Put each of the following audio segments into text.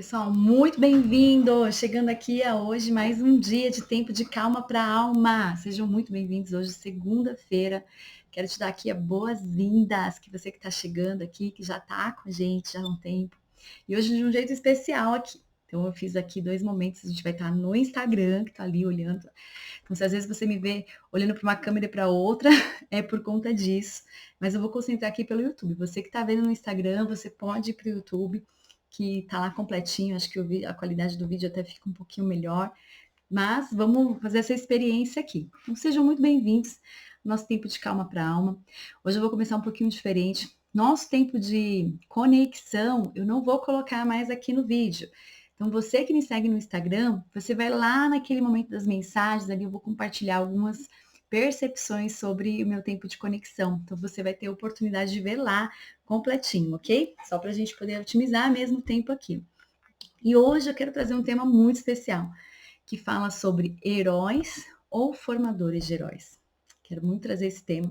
Pessoal, muito bem-vindo! Chegando aqui a hoje mais um dia de tempo de calma para a alma. Sejam muito bem-vindos hoje, segunda-feira. Quero te dar aqui as boas-vindas, que você que está chegando aqui, que já está com a gente já há um tempo. E hoje de um jeito especial aqui. Então eu fiz aqui 2 momentos, a gente vai estar no Instagram, que está ali olhando. Então se às vezes você me vê olhando para uma câmera e para outra, é por conta disso. Mas eu vou concentrar aqui pelo YouTube. Você que está vendo no Instagram, você pode ir para o YouTube, que tá lá completinho, acho que a qualidade do vídeo até fica um pouquinho melhor, mas vamos fazer essa experiência aqui. Então sejam muito bem-vindos ao nosso tempo de calma para a alma. Hoje eu vou começar um pouquinho diferente. Nosso tempo de conexão, eu não vou colocar mais aqui no vídeo. Então você que me segue no Instagram, você vai lá naquele momento das mensagens, ali eu vou compartilhar algumas percepções sobre o meu tempo de conexão. Então você vai ter a oportunidade de ver lá completinho, ok? Só para a gente poder otimizar mesmo o tempo aqui. E hoje eu quero trazer um tema muito especial, que fala sobre heróis ou formadores de heróis. Quero muito trazer esse tema.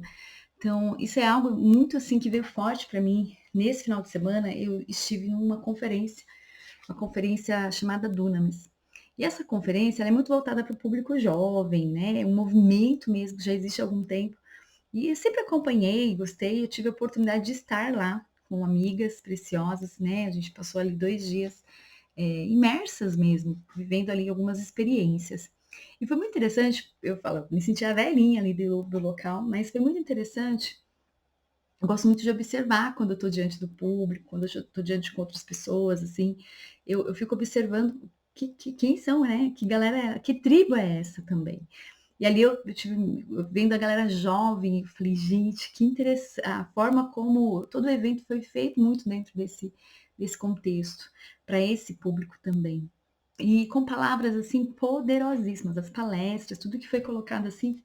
Então, isso é algo muito assim que veio forte para mim. Nesse final de semana, eu estive numa conferência, uma conferência chamada Dunamis. E essa conferência ela é muito voltada para o público jovem, né? É um movimento mesmo que já existe há algum tempo. E eu sempre acompanhei, gostei, eu tive a oportunidade de estar lá com amigas preciosas, né? A gente passou ali 2 dias imersas mesmo, vivendo ali algumas experiências. E foi muito interessante, eu falo, me senti a velhinha ali do local, mas foi muito interessante. Eu gosto muito de observar quando eu estou diante do público, quando eu estou diante com outras pessoas, assim, eu fico observando quem são, né? Que galera, que tribo é essa também? E ali eu tive vendo a galera jovem, eu falei: "Gente, que interessante a forma como todo o evento foi feito muito dentro desse contexto, para esse público também". E com palavras, assim, poderosíssimas, as palestras, tudo que foi colocado, assim,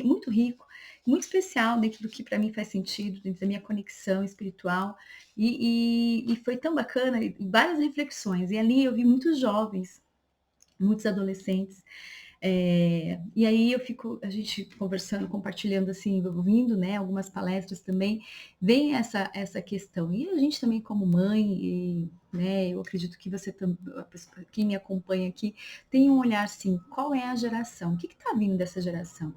muito rico, muito especial dentro do que para mim faz sentido, dentro da minha conexão espiritual, e foi tão bacana, e várias reflexões. E ali eu vi muitos jovens, muitos adolescentes, e aí a gente conversando, compartilhando assim, ouvindo, né, algumas palestras também, vem essa questão. E a gente também como mãe, né, eu acredito que você quem me acompanha aqui, tem um olhar assim, qual é a geração? O que está vindo dessa geração?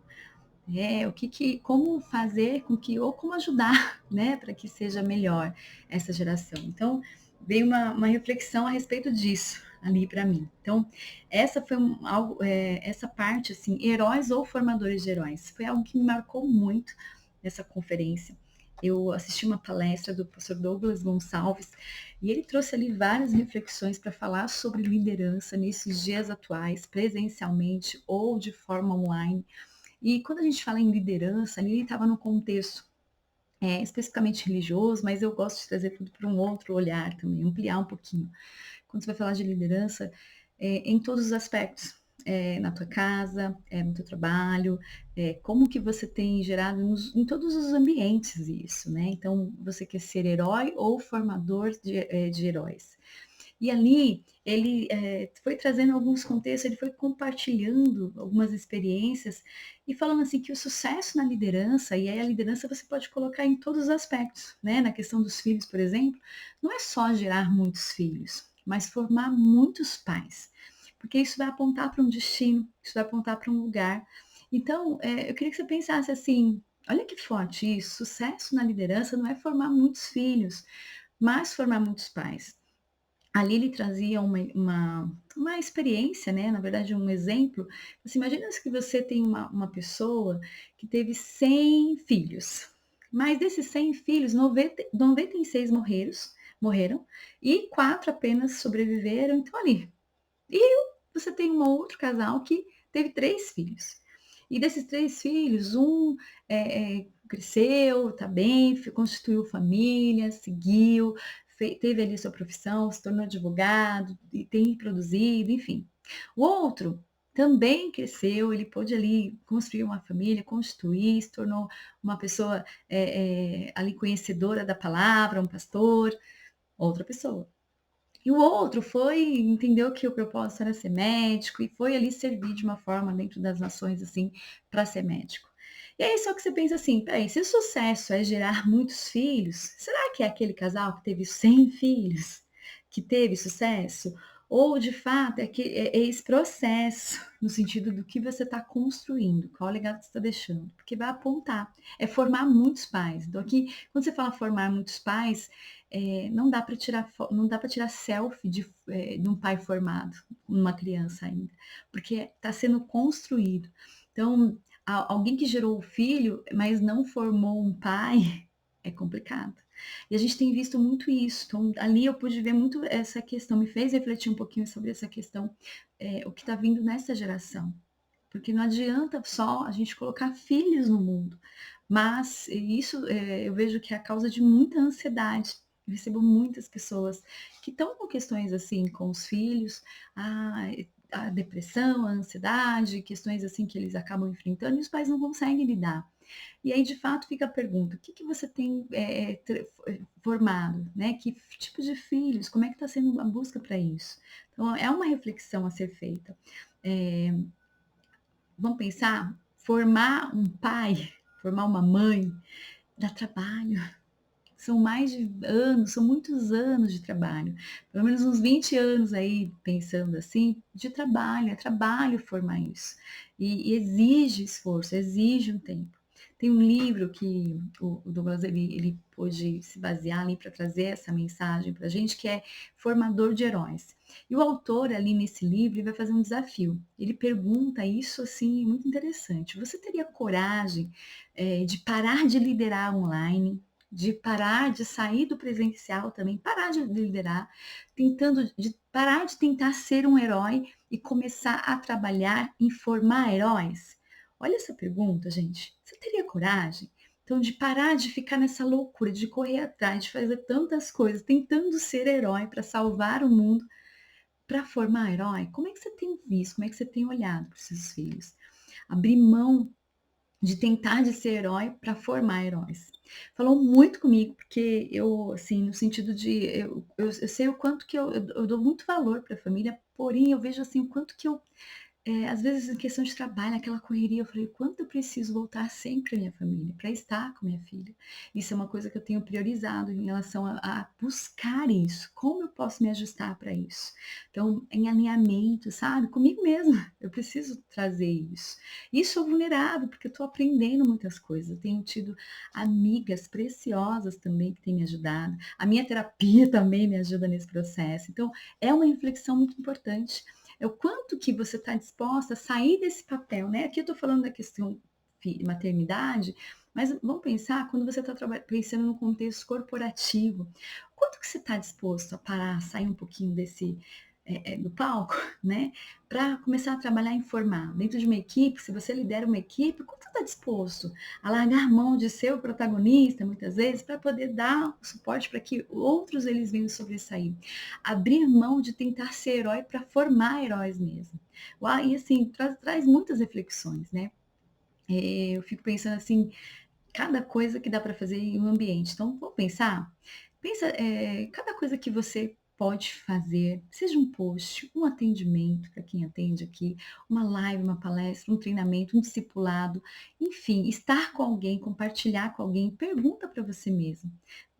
Como fazer com que, ou como ajudar, né, para que seja melhor essa geração. Então, veio uma reflexão a respeito disso ali para mim. Então, essa foi essa parte, assim, heróis ou formadores de heróis, foi algo que me marcou muito nessa conferência. Eu assisti uma palestra do professor Douglas Gonçalves e ele trouxe ali várias reflexões para falar sobre liderança nesses dias atuais, presencialmente ou de forma online. E quando a gente fala em liderança, ali ele estava no contexto especificamente religioso, mas eu gosto de trazer tudo para um outro olhar também, ampliar um pouquinho. Quando você vai falar de liderança, em todos os aspectos, na tua casa, no teu trabalho, como que você tem gerado em todos os ambientes isso, né? Então, você quer ser herói ou formador de heróis. E ali ele foi trazendo alguns contextos, ele foi compartilhando algumas experiências e falando assim que o sucesso na liderança, e aí a liderança você pode colocar em todos os aspectos, né? Na questão dos filhos, por exemplo, não é só gerar muitos filhos, mas formar muitos pais, porque isso vai apontar para um destino, isso vai apontar para um lugar. Então, eu queria que você pensasse assim, olha que forte isso, sucesso na liderança não é formar muitos filhos, mas formar muitos pais. Ali ele trazia uma experiência, né, na verdade um exemplo, assim, imagina que você tem uma pessoa que teve 100 filhos, mas desses 100 filhos, 96 morreram e 4 apenas sobreviveram, então ali. E você tem um outro casal que teve 3 filhos. E desses 3 filhos, um cresceu, está bem, constituiu família, seguiu, teve ali sua profissão, se tornou advogado, e tem produzido, enfim. O outro também cresceu, ele pôde ali construir uma família, constituir, se tornou uma pessoa ali conhecedora da palavra, um pastor, outra pessoa. E o outro entendeu que o propósito era ser médico e foi ali servir de uma forma dentro das nações, assim, para ser médico. E aí só que você pensa assim, peraí, se o sucesso é gerar muitos filhos, será que é aquele casal que teve 100 filhos que teve sucesso, ou de fato é esse processo, no sentido do que você está construindo, qual legado você está deixando, porque vai apontar. É formar muitos pais. Então aqui, quando você fala formar muitos pais, não dá para tirar não dá para tirar selfie de um pai formado, uma criança ainda, porque está sendo construído. Então, alguém que gerou o filho, mas não formou um pai, é complicado. E a gente tem visto muito isso. Então, ali eu pude ver muito essa questão, me fez refletir um pouquinho sobre essa questão, o que está vindo nessa geração. Porque não adianta só a gente colocar filhos no mundo, mas isso eu vejo que é a causa de muita ansiedade. Eu recebo muitas pessoas que estão com questões assim com os filhos, a, a depressão, a ansiedade, questões assim que eles acabam enfrentando e os pais não conseguem lidar. E aí, de fato, fica a pergunta: o que você tem formado, né? Que tipo de filhos? Como é que está sendo a busca para isso? Então, é uma reflexão a ser feita. É, vamos pensar, formar um pai, formar uma mãe, dá trabalho. São mais de anos, são muitos anos de trabalho. Pelo menos uns 20 anos aí, pensando assim, de trabalho. É trabalho formar isso. E exige esforço, exige um tempo. Tem um livro que o Douglas ele pôde se basear ali para trazer essa mensagem para a gente, que é Formador de Heróis. E o autor ali nesse livro vai fazer um desafio. Ele pergunta isso assim, muito interessante. Você teria coragem de parar de liderar online? De parar de sair do presencial também, parar de liderar, parar de tentar ser um herói e começar a trabalhar em formar heróis? Olha essa pergunta, gente. Você teria coragem? Então, de parar de ficar nessa loucura, de correr atrás, de fazer tantas coisas, tentando ser herói para salvar o mundo, para formar herói? Como é que você tem visto? Como é que você tem olhado para os seus filhos? Abrir mão de tentar de ser herói para formar heróis. Falou muito comigo, porque eu, assim, no sentido de, eu sei o quanto que eu dou muito valor para a família, porém eu vejo assim o quanto que eu às vezes, em questão de trabalho, aquela correria, eu falei, quanto eu preciso voltar sempre à minha família, para estar com minha filha. Isso é uma coisa que eu tenho priorizado em relação a buscar isso. Como eu posso me ajustar para isso? Então, em alinhamento, sabe? Comigo mesma, eu preciso trazer isso. E sou vulnerável, porque eu estou aprendendo muitas coisas. Eu tenho tido amigas preciosas também que têm me ajudado. A minha terapia também me ajuda nesse processo. Então, é uma reflexão muito importante. É o quanto que você está disposta a sair desse papel, né? Aqui eu estou falando da questão de maternidade, mas vamos pensar quando você está pensando no contexto corporativo. Quanto que você está disposto a parar, sair um pouquinho desse do palco, né? Para começar a trabalhar em formar. Dentro de uma equipe, se você lidera uma equipe, quanto você está disposto a largar mão de ser o protagonista, muitas vezes, para poder dar o suporte para que outros eles venham sobressair. Abrir mão de tentar ser herói para formar heróis mesmo. E assim, traz muitas reflexões, né? Eu fico pensando assim, cada coisa que dá para fazer em um ambiente. Então, vou pensar, pensa, cada coisa que você pode fazer, seja um post, um atendimento para quem atende aqui, uma live, uma palestra, um treinamento, um discipulado, enfim, estar com alguém, compartilhar com alguém, pergunta para você mesmo.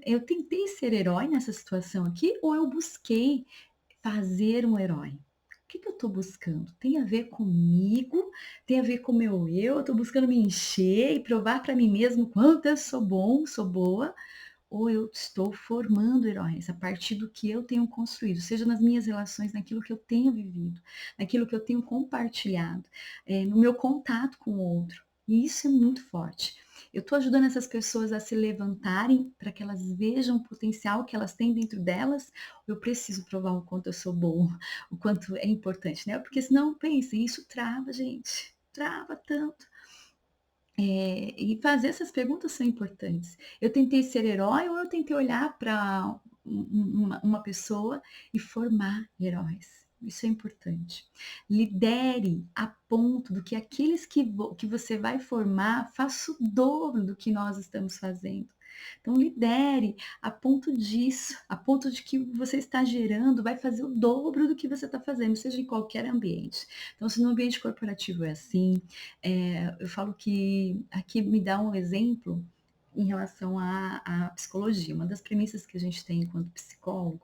Eu tentei ser herói nessa situação aqui ou eu busquei fazer um herói? O que eu estou buscando? Tem a ver comigo? Tem a ver com o meu eu? Eu estou buscando me encher e provar para mim mesmo quanto eu sou bom, sou boa? Ou eu estou formando heróis a partir do que eu tenho construído, seja nas minhas relações, naquilo que eu tenho vivido, naquilo que eu tenho compartilhado, no meu contato com o outro. E isso é muito forte. Eu estou ajudando essas pessoas a se levantarem para que elas vejam o potencial que elas têm dentro delas. Ou eu preciso provar o quanto eu sou bom, o quanto é importante, né? Porque senão, pense, isso trava, gente. Trava tanto. E fazer essas perguntas são importantes. Eu tentei ser herói ou eu tentei olhar para uma pessoa e formar heróis? Isso é importante. Lidere a ponto do que aqueles que você vai formar faça o dobro do que nós estamos fazendo. Então, lidere a ponto disso, a ponto de que você está gerando vai fazer o dobro do que você está fazendo, seja em qualquer ambiente. Então, se no ambiente corporativo é assim, eu falo que aqui me dá um exemplo em relação à psicologia. Uma das premissas que a gente tem enquanto psicólogo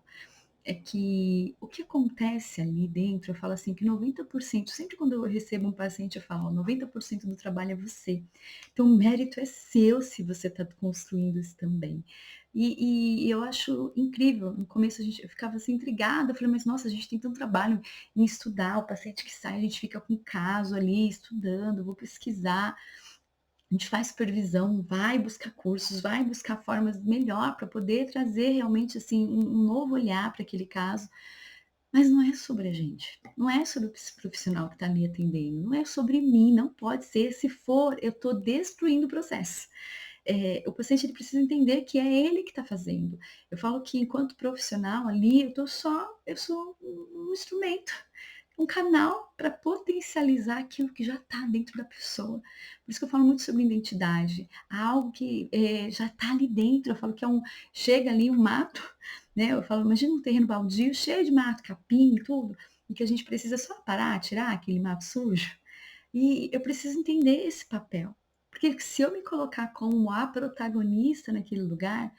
é que o que acontece ali dentro, eu falo assim que 90%, sempre quando eu recebo um paciente, eu falo: "Ó, 90% do trabalho é você. Então o mérito é seu se você está construindo isso também". E eu acho incrível, no começo eu ficava assim intrigada, eu falei: "Mas nossa, a gente tem tanto trabalho em estudar, o paciente que sai, a gente fica com o caso ali estudando, vou pesquisar". A gente faz supervisão, vai buscar cursos, vai buscar formas melhor para poder trazer realmente, assim, um novo olhar para aquele caso, mas não é sobre a gente, não é sobre o profissional que está ali atendendo, não é sobre mim, não pode ser, se for, eu estou destruindo o processo. O paciente ele precisa entender que é ele que está fazendo. Eu falo que enquanto profissional ali, eu sou um instrumento, um canal para potencializar aquilo que já está dentro da pessoa. Por isso que eu falo muito sobre identidade, algo que, já está ali dentro, eu falo que chega ali um mato, né, eu falo: "Imagina um terreno baldio cheio de mato, capim e tudo, e que a gente precisa só parar, tirar aquele mato sujo". E eu preciso entender esse papel, porque se eu me colocar como a protagonista naquele lugar,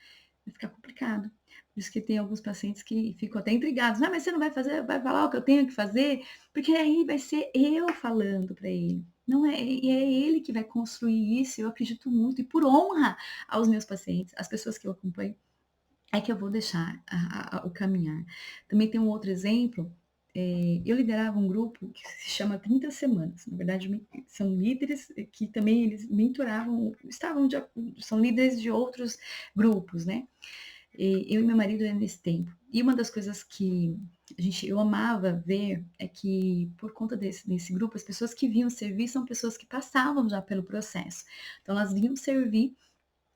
vai ficar complicado. Por isso que tem alguns pacientes que ficam até intrigados: "Ah, mas você não vai fazer, vai falar o que eu tenho que fazer?". Porque aí vai ser eu falando para ele, não é, e é ele que vai construir isso, eu acredito muito, e por honra aos meus pacientes, às pessoas que eu acompanho, é que eu vou deixar o caminhar. Também tem um outro exemplo, eu liderava um grupo que se chama 30 Semanas, na verdade são líderes que também eles mentoravam, são líderes de outros grupos, né. Eu e meu marido é nesse tempo. E uma das coisas que eu amava ver é que, por conta desse grupo, as pessoas que vinham servir são pessoas que passavam já pelo processo. Então elas vinham servir,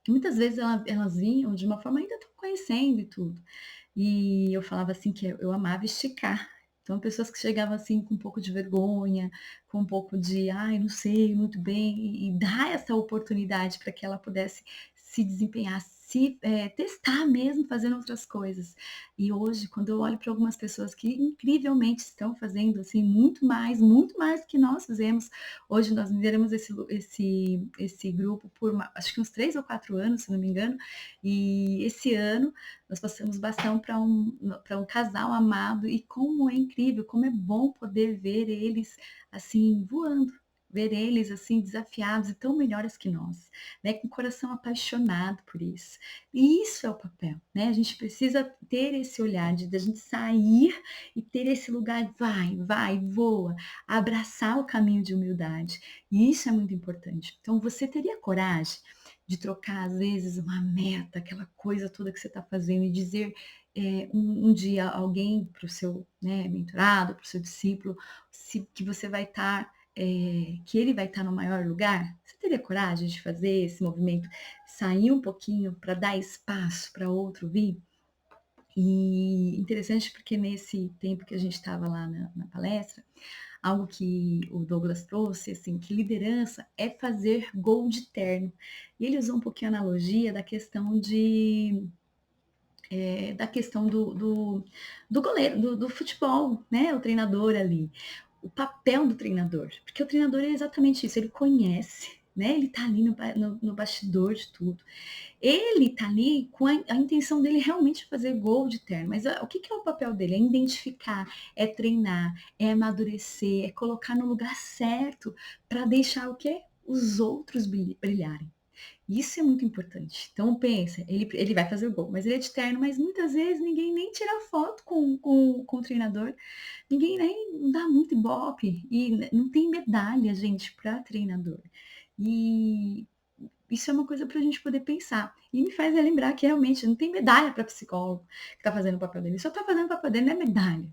e muitas vezes elas vinham de uma forma ainda estão conhecendo e tudo. E eu falava assim que eu amava esticar. Então pessoas que chegavam assim com um pouco de vergonha, com um pouco de: "Ai, não sei muito bem", e dar essa oportunidade para que ela pudesse se desempenhar, testar mesmo fazendo outras coisas. E hoje, quando eu olho para algumas pessoas que incrivelmente estão fazendo, assim, muito mais que nós fizemos. Hoje nós lideramos esse grupo por acho que uns 3 ou 4 anos, se não me engano, e esse ano nós passamos bastão para um casal amado, e como é incrível, como é bom poder ver eles, assim, voando, ver eles, assim, desafiados e tão melhores que nós, né, com o coração apaixonado por isso. E isso é o papel, né, a gente precisa ter esse olhar de da gente sair e ter esse lugar de vai, vai, voa, abraçar o caminho de humildade, e isso é muito importante. Então você teria coragem de trocar, às vezes, uma meta, aquela coisa toda que você está fazendo, e dizer, um dia alguém para o seu, né, mentorado, para o seu discípulo, que você vai estar, que ele vai estar no maior lugar? Você teria coragem de fazer esse movimento, sair um pouquinho para dar espaço para outro vir? E interessante porque nesse tempo que a gente estava lá na palestra, algo que o Douglas trouxe, assim, que liderança é fazer gol de terno. E ele usou um pouquinho a analogia da questão do goleiro, do futebol, né, o treinador ali. O papel do treinador, porque o treinador é exatamente isso, ele conhece, né, ele tá ali no bastidor de tudo. Ele tá ali com a intenção dele realmente fazer gol de terno, mas o que que é o papel dele? É identificar, é treinar, é amadurecer, é colocar no lugar certo para deixar o quê? Os outros brilharem. Isso é muito importante. Então pensa, ele vai fazer o gol, mas ele é de terno, mas muitas vezes ninguém nem tira foto com o treinador, ninguém nem dá muito ibope, e não tem medalha, gente, para treinador. E isso é uma coisa para a gente poder pensar. E me faz relembrar que realmente não tem medalha para psicólogo que está fazendo o papel dele. Só está fazendo o papel dele, não é medalha.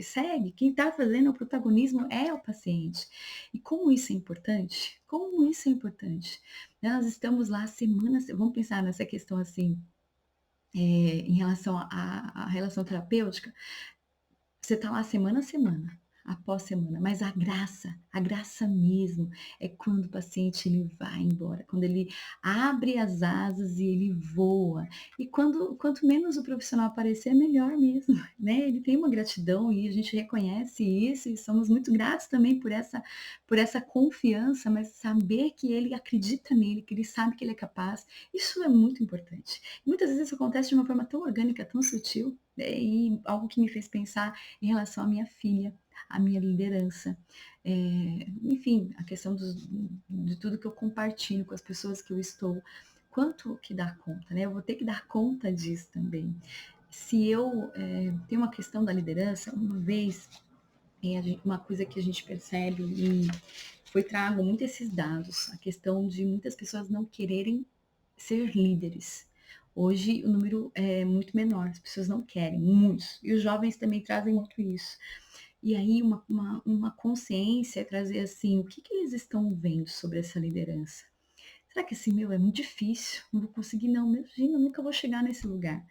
Segue, quem está fazendo o protagonismo é o paciente. E como isso é importante? Como isso é importante? Nós estamos lá semanas, vamos pensar nessa questão assim, em relação à relação terapêutica, você está lá semana a semana. após semana, mas a graça mesmo, é quando o paciente ele vai embora, quando ele abre as asas e ele voa. E quanto menos o profissional aparecer, melhor mesmo, né. Ele tem uma gratidão e a gente reconhece isso e somos muito gratos também por essa confiança, mas saber que ele acredita nele, que ele sabe que ele é capaz, isso é muito importante. Muitas vezes isso acontece de uma forma tão orgânica, tão sutil, e algo que me fez pensar em relação à minha filha, à minha liderança. Enfim, a questão de tudo que eu compartilho com as pessoas que eu estou, quanto que dá conta, né? Eu vou ter que dar conta disso também. Se eu tenho uma questão da liderança, uma vez, uma coisa que a gente percebe e foi trago muito esses dados, a questão de muitas pessoas não quererem ser líderes. Hoje o número é muito menor, as pessoas não querem, muitos. E os jovens também trazem muito isso. E aí uma consciência é trazer assim, o que que eles estão vendo sobre essa liderança? Será que assim, meu, é muito difícil, não vou conseguir não, imagina, eu nunca vou chegar nesse lugar.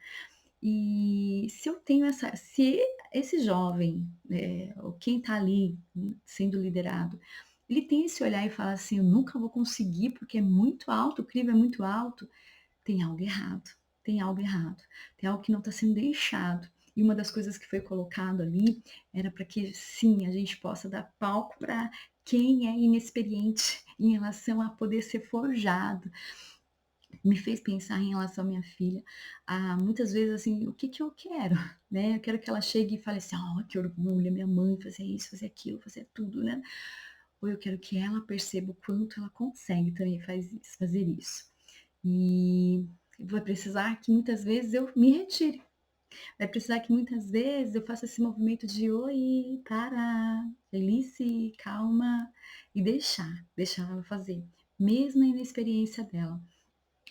E se eu tenho essa se esse jovem, ou quem está ali, sendo liderado, ele tem esse olhar e fala assim: "Eu nunca vou conseguir porque é muito alto, o crivo é muito alto", tem algo errado, tem algo errado, tem algo que não está sendo deixado. E uma das coisas que foi colocado ali, era para que sim, a gente possa dar palco para quem é inexperiente em relação a poder ser forjado. Me fez pensar em relação à minha filha, muitas vezes, assim, o que que eu quero, né, eu quero que ela chegue e fale assim: "Oh, que orgulho, minha mãe fazia isso, fazia aquilo, fazia tudo", né. Ou eu quero que ela perceba o quanto ela consegue também fazer isso. E vai precisar que muitas vezes eu me retire, vai precisar que muitas vezes eu faça esse movimento de: "Oi, para, Felice, calma", e deixar ela fazer, mesmo na inexperiência dela.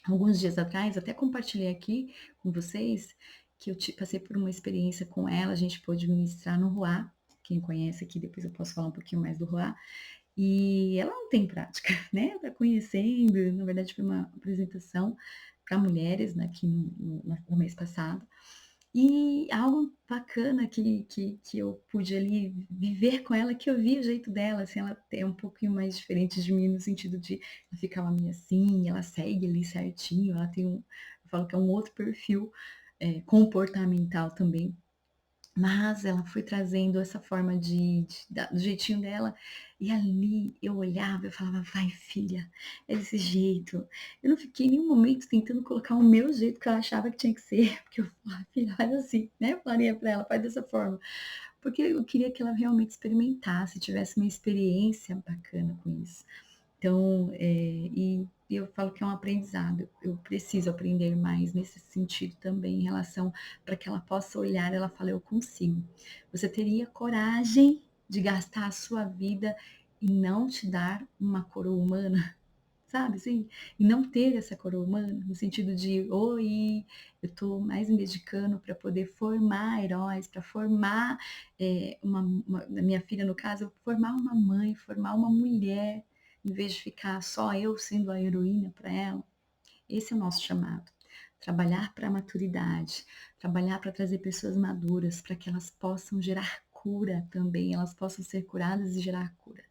Alguns dias atrás, até compartilhei aqui com vocês, que eu passei por uma experiência com ela, a gente pôde ministrar no Ruá, quem conhece aqui, depois eu posso falar um pouquinho mais do Ruá, e ela não tem prática, né, tá conhecendo, na verdade foi uma apresentação para mulheres, né, aqui no mês passado, e algo bacana que eu pude ali viver com ela, que eu vi o jeito dela, assim, ela é um pouquinho mais diferente de mim, no sentido de ela ficava meio assim, ela segue ali certinho, ela tem eu falo que é um outro perfil, comportamental também. Mas ela foi trazendo essa forma do jeitinho dela, e ali eu olhava, eu falava: "Vai filha, é desse jeito". Eu não fiquei em nenhum momento tentando colocar o meu jeito que ela achava que tinha que ser, porque eu falava: "Filha, faz assim", né, eu falaria pra ela: "Faz dessa forma". Porque eu queria que ela realmente experimentasse, tivesse uma experiência bacana com isso. Então, e eu falo que é um aprendizado, eu preciso aprender mais nesse sentido também, em relação para que ela possa olhar, ela fala: "Eu consigo". Você teria coragem de gastar a sua vida e não te dar uma coroa humana, sabe, assim? E não ter essa coroa humana, no sentido de: "Oi, eu estou mais me dedicando para poder formar heróis, para formar, na minha filha, no caso, formar uma mãe, formar uma mulher, em vez de ficar só eu sendo a heroína para ela". Esse é o nosso chamado. Trabalhar para a maturidade, trabalhar para trazer pessoas maduras, para que elas possam gerar cura também, elas possam ser curadas e gerar cura,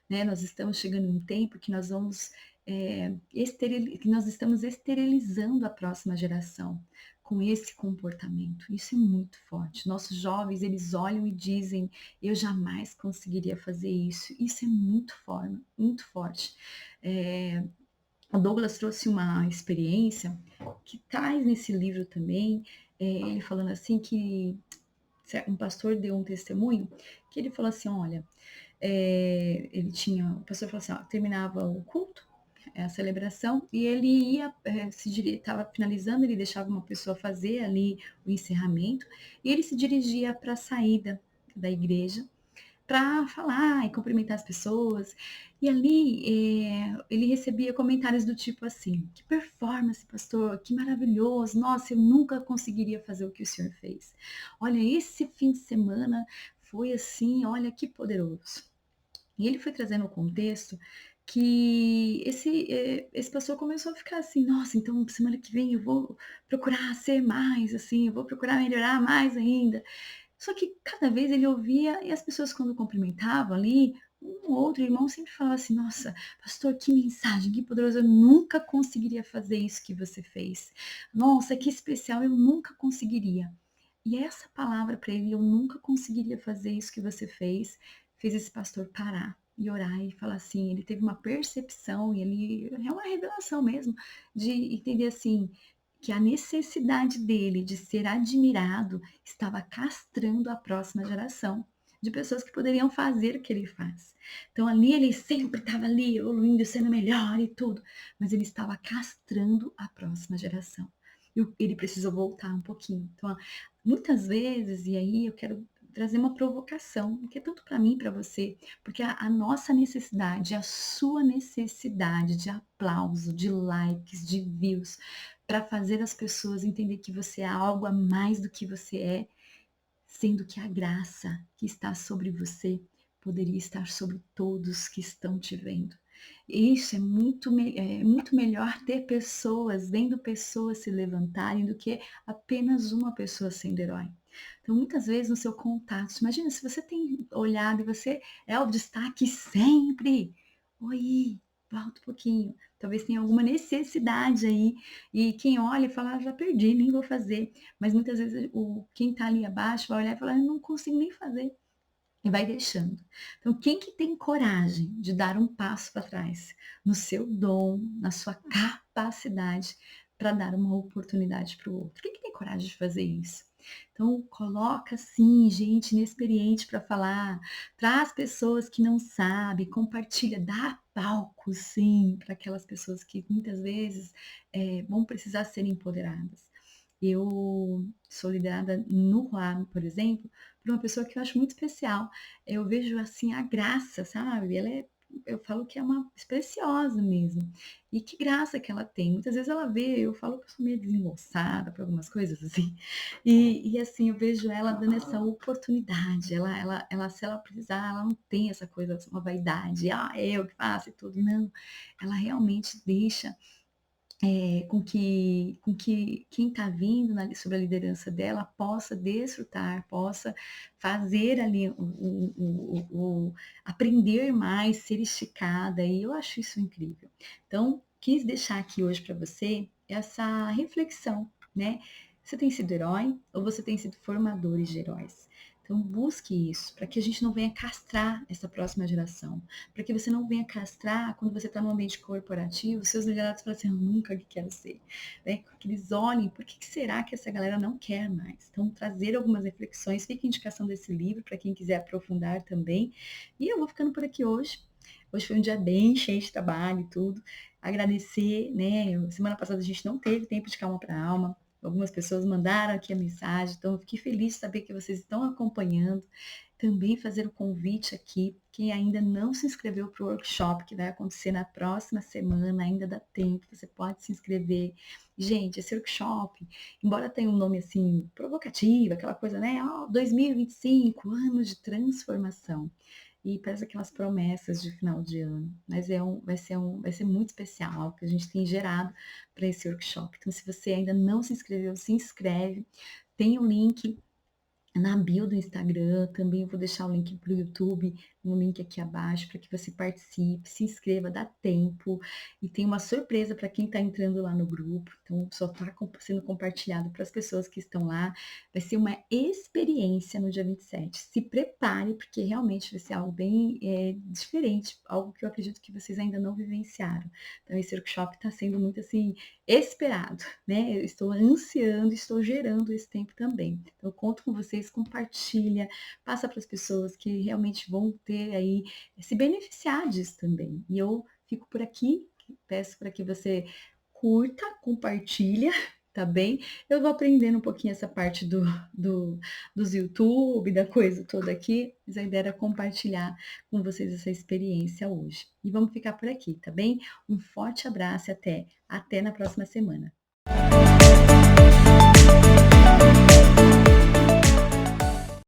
né. Nós estamos chegando em um tempo que nós vamos, que nós estamos esterilizando a próxima geração com esse comportamento. Isso é muito forte. Nossos jovens, eles olham e dizem: "Eu jamais conseguiria fazer isso". Isso é muito forte. Eh o Douglas trouxe uma experiência que traz nesse livro também, ele falando assim que um pastor deu um testemunho, que ele falou assim: "Olha, o pastor falou assim, ó, terminava o culto, a celebração, e ele ia, estava finalizando, ele deixava uma pessoa fazer ali o encerramento, e ele se dirigia para a saída da igreja, para falar e cumprimentar as pessoas. E ali, ele recebia comentários do tipo assim: "Que performance, pastor, que maravilhoso. Nossa, eu nunca conseguiria fazer o que o senhor fez. Olha, esse fim de semana foi assim, olha que poderoso". E ele foi trazendo o contexto que esse pastor começou a ficar assim: "Nossa, então semana que vem eu vou procurar ser mais, assim, eu vou procurar melhorar mais ainda". Só que cada vez ele ouvia e as pessoas quando cumprimentavam ali, um ou outro irmão sempre falava assim: "Nossa, pastor, que mensagem, que poderoso, eu nunca conseguiria fazer isso que você fez. Nossa, que especial, eu nunca conseguiria". E essa palavra para ele, "eu nunca conseguiria fazer isso que você fez esse pastor parar e orar e falar assim, ele teve uma percepção e ele é uma revelação mesmo, de entender assim, que a necessidade dele de ser admirado estava castrando a próxima geração de pessoas que poderiam fazer o que ele faz. Então ali ele sempre estava ali evoluindo, sendo melhor e tudo, mas ele estava castrando a próxima geração. E ele precisou voltar um pouquinho. Então, muitas vezes, e aí eu quero trazer uma provocação, que é tanto para mim e para você, porque a nossa necessidade, a sua necessidade de aplauso, de likes, de views, para fazer as pessoas entender que você é algo a mais do que você é, sendo que a graça que está sobre você poderia estar sobre todos que estão te vendo. Isso é muito melhor ter pessoas, vendo pessoas se levantarem, do que apenas uma pessoa sendo herói. Então, muitas vezes no seu contato, imagina se você tem olhado e você é o destaque sempre. Oi, volta um pouquinho. Talvez tenha alguma necessidade aí, e quem olha e fala: "Ah, já perdi, nem vou fazer". Mas muitas vezes quem está ali abaixo vai olhar e falar: "Eu não consigo nem fazer", e vai deixando. Então, quem que tem coragem de dar um passo para trás no seu dom, na sua capacidade para dar uma oportunidade para o outro? Quem que tem coragem de fazer isso? Então, coloca sim gente inexperiente para falar, traz pessoas que não sabem, compartilha, dá palco sim para aquelas pessoas que muitas vezes vão precisar ser empoderadas. Eu sou liderada no RUA, por exemplo, por uma pessoa que eu acho muito especial. Eu vejo, assim, a graça, sabe, eu falo que é uma preciosa mesmo. E que graça que ela tem. Muitas vezes ela vê, eu falo que eu sou meio desengonçada para algumas coisas, assim, assim, eu vejo ela dando essa oportunidade, ela se ela precisar, ela não tem essa coisa, uma vaidade, "Ah, é eu que faço e tudo", não. Ela realmente deixa com que quem está vindo sob a liderança dela possa desfrutar, possa fazer ali aprender mais, ser esticada, e eu acho isso incrível. Então, quis deixar aqui hoje para você essa reflexão, né? Você tem sido herói ou você tem sido formadores de heróis? Então, busque isso, para que a gente não venha castrar essa próxima geração, para que você não venha castrar quando você está no ambiente corporativo, seus liderados falam assim, eu nunca quero ser, né? Que eles olhem, por que será que essa galera não quer mais? Então, trazer algumas reflexões, fica a indicação desse livro para quem quiser aprofundar também. E eu vou ficando por aqui hoje. Hoje foi um dia bem cheio de trabalho e tudo. Agradecer, né? Semana passada a gente não teve tempo de calma para a alma. Algumas pessoas mandaram aqui a mensagem, então eu fiquei feliz de saber que vocês estão acompanhando. Também fazer o convite aqui, quem ainda não se inscreveu para o workshop que vai acontecer na próxima semana, ainda dá tempo, você pode se inscrever. Gente, esse workshop, embora tenha um nome assim provocativo, aquela coisa, né? Oh, 2025, ano de transformação. E parece aquelas promessas de final de ano, mas vai ser muito especial, algo que a gente tem gerado para esse workshop. Então, se você ainda não se inscreveu, se inscreve. Tem o link na bio do Instagram, também vou deixar o link para o YouTube, no link aqui abaixo, para que você participe, se inscreva, dá tempo. E tem uma surpresa para quem está entrando lá no grupo, então só está sendo compartilhado para as pessoas que estão lá. Vai ser uma experiência no dia 27. Se prepare, porque realmente vai ser algo bem diferente, algo que eu acredito que vocês ainda não vivenciaram. Então, esse workshop está sendo muito assim, esperado, né? Eu estou ansiando, estou gerando esse tempo também. Então, eu conto com vocês, compartilha, passa para as pessoas que realmente vão ter aí, se beneficiar disso também. E eu fico por aqui, peço para que você curta, compartilha, tá bem? Eu vou aprendendo um pouquinho essa parte dos YouTube, da coisa toda aqui, mas a ideia era compartilhar com vocês essa experiência hoje. E vamos ficar por aqui, tá bem? Um forte abraço e até na próxima semana.